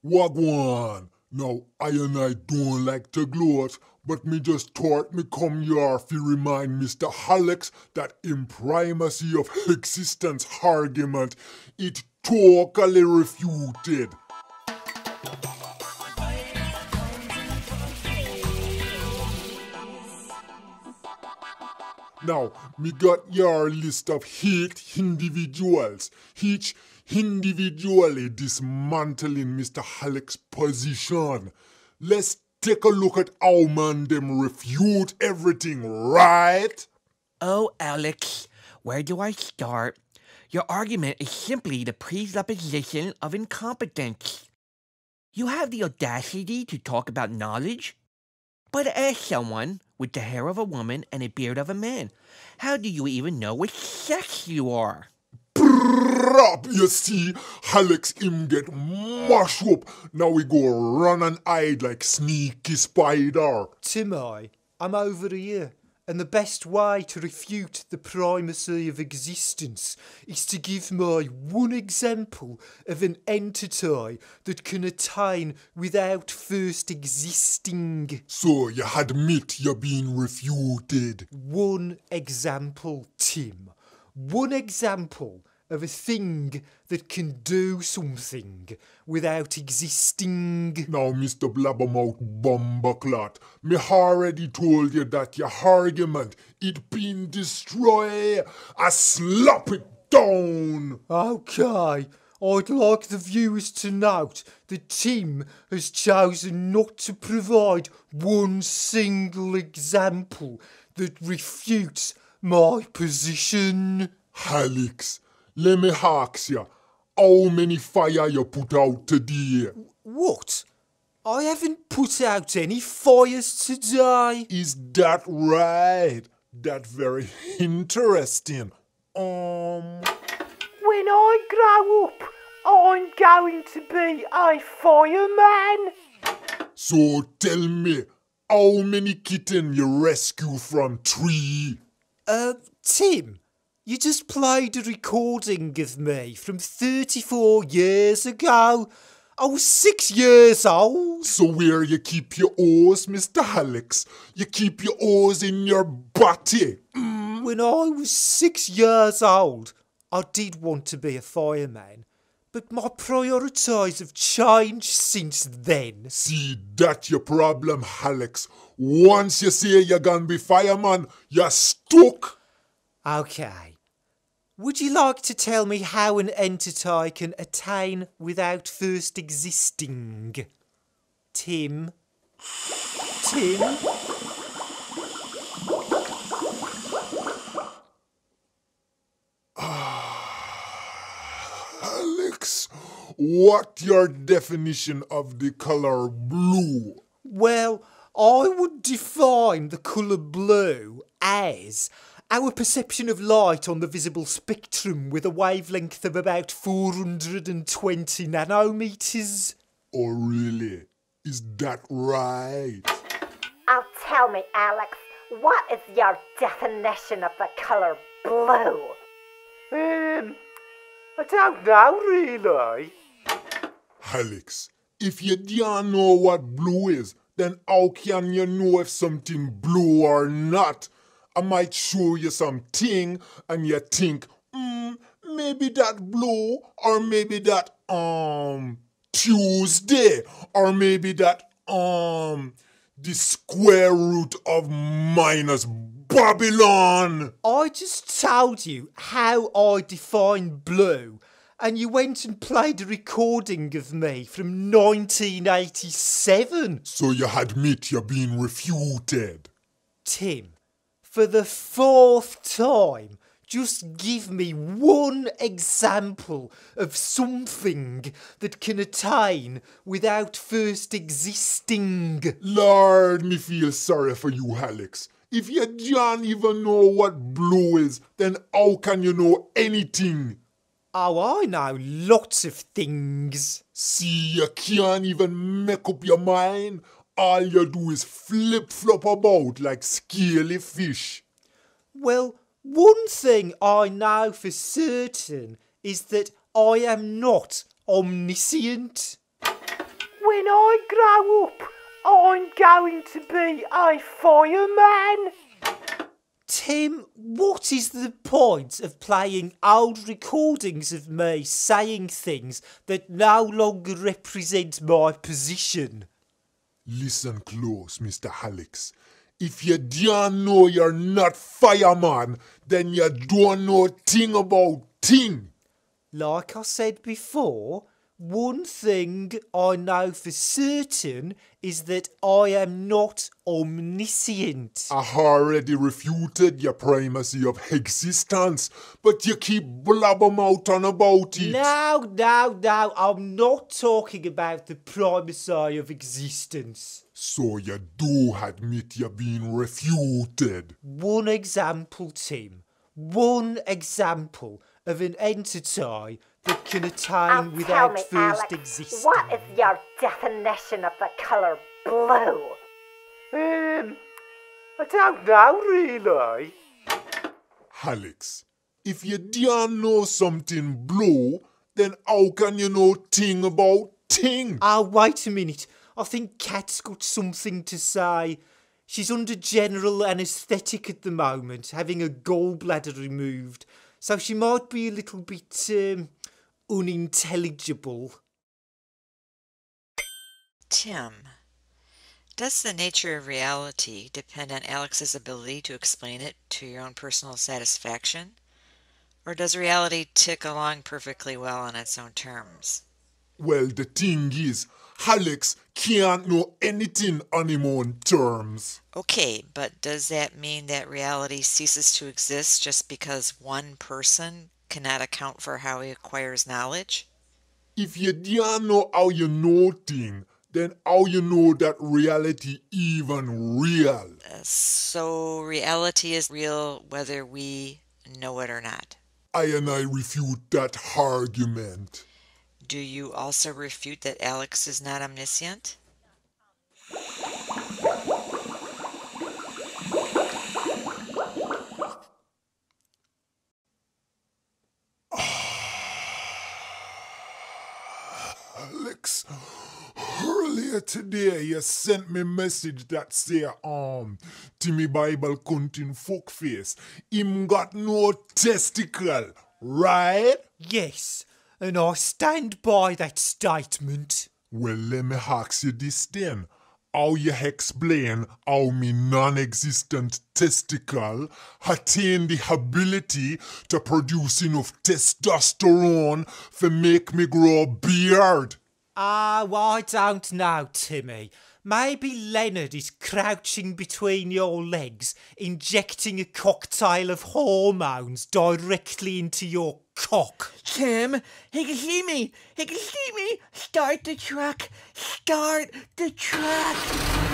Wagwan. Now, I don't like to gloat, but me just thought me come here to remind Mr. Alex that in primacy of existence argument, it totally refuted. Now, me got your list of 8 individuals, each individually dismantling Mr. Alex's position. Let's take a look at how man them refute everything, right? Oh, Alex, where do I start? Your argument is simply the presupposition of incompetence. You have the audacity to talk about knowledge? But as someone with the hair of a woman and a beard of a man, how do you even know which sex you are? You see, Alex him get mashed up. Now we go run and hide like sneaky spider. Timmy, I'm over here. And the best way to refute the primacy of existence is to give my one example of an entity that can attain without first existing. So you admit you're being refuted. One example, Tim. One example of a thing that can do something without existing. Now, Mr. Blabbermouth Bumbleclot, me already told you that your argument, it been destroyed. I slap it down. Okay, I'd like the viewers to note that Tim has chosen not to provide one single example that refutes my position. Alex, let me ask you, how many fire you put out today? What? I haven't put out any fires today. Is that right? That's very interesting. When I grow up, I'm going to be a fireman. So tell me, how many kittens you rescue from tree? Tim, you just played a recording of me from 34 years ago. I was 6 years old. So where you keep your O's, Mr. Alex? You keep your O's in your body. When I was 6 years old, I did want to be a fireman. But my priorities have changed since then. See, that's your problem, Alex. Once you say you're gonna be fireman, you're stuck. Okay. Would you like to tell me how an entity can attain without first existing? Tim? Tim? Alex, what your definition of the color blue? Well, I would define the colour blue as our perception of light on the visible spectrum with a wavelength of about 420 nanometers. Oh, really? Is that right? Oh, tell me, Alex, what is your definition of the colour blue? I don't know, really. Alex, if you don't know what blue is, then how can you know if something blue or not? I might show you something and you think, maybe that blue, or maybe that, Tuesday, or maybe that, the square root of minus Babylon. I just told you how I define blue, and you went and played a recording of me from 1987. So you admit you're being refuted. Tim, for the 4th time, just give me one example of something that can attain without first existing. Lord, me feel sorry for you, Alex. If you don't even know what blue is, then how can you know anything? Oh, I know lots of things. See, you can't even make up your mind. All you do is flip-flop about like scaly fish. Well, one thing I know for certain is that I am not omniscient. when I grow up, I'm going to be a fireman. Tim, what is the point of playing old recordings of me saying things that no longer represent my position? Listen close, Mr. Alex. If you don't know you're not fireman, then you don't know thing about thing. Like I said before, one thing I know for certain is that I am not omniscient. I already refuted your primacy of existence, but you keep blabbing out on about it. No, I'm not talking about the primacy of existence. So you do admit you're being refuted. One example, Tim. One example of an entity that can attain Tell without me, first Alex, existing. what is your definition of the colour blue? I don't know really. Alex, if you don't know something blue, then how can you know thing about thing? Oh, wait a minute. I think Kat's got something to say. She's under general anaesthetic at the moment, having a gallbladder removed, so she might be a little bit unintelligible. Tim, does the nature of reality depend on Alex's ability to explain it to your own personal satisfaction? Or does reality tick along perfectly well on its own terms? Well, the thing is, Alex can't know anything on his own terms. Okay, but does that mean that reality ceases to exist just because one person cannot account for how he acquires knowledge? If you don't know how you know thing, then how you know that reality even real? So reality is real whether we know it or not. I refute that argument. Do you also refute that Alex is not omniscient? Alex, earlier today you sent me message that say, to me BibleCuntingFuckFace, him got no testicle, right? Yes, and I stand by that statement. Well, let me ask you this then. How you explain how me non-existent testicle attain the ability to produce enough testosterone for make me grow a beard? I don't know, Timmy. Maybe Leonard is crouching between your legs, injecting a cocktail of hormones directly into your cock. Tim, he can see me. He can see me. Start the truck. Start the truck.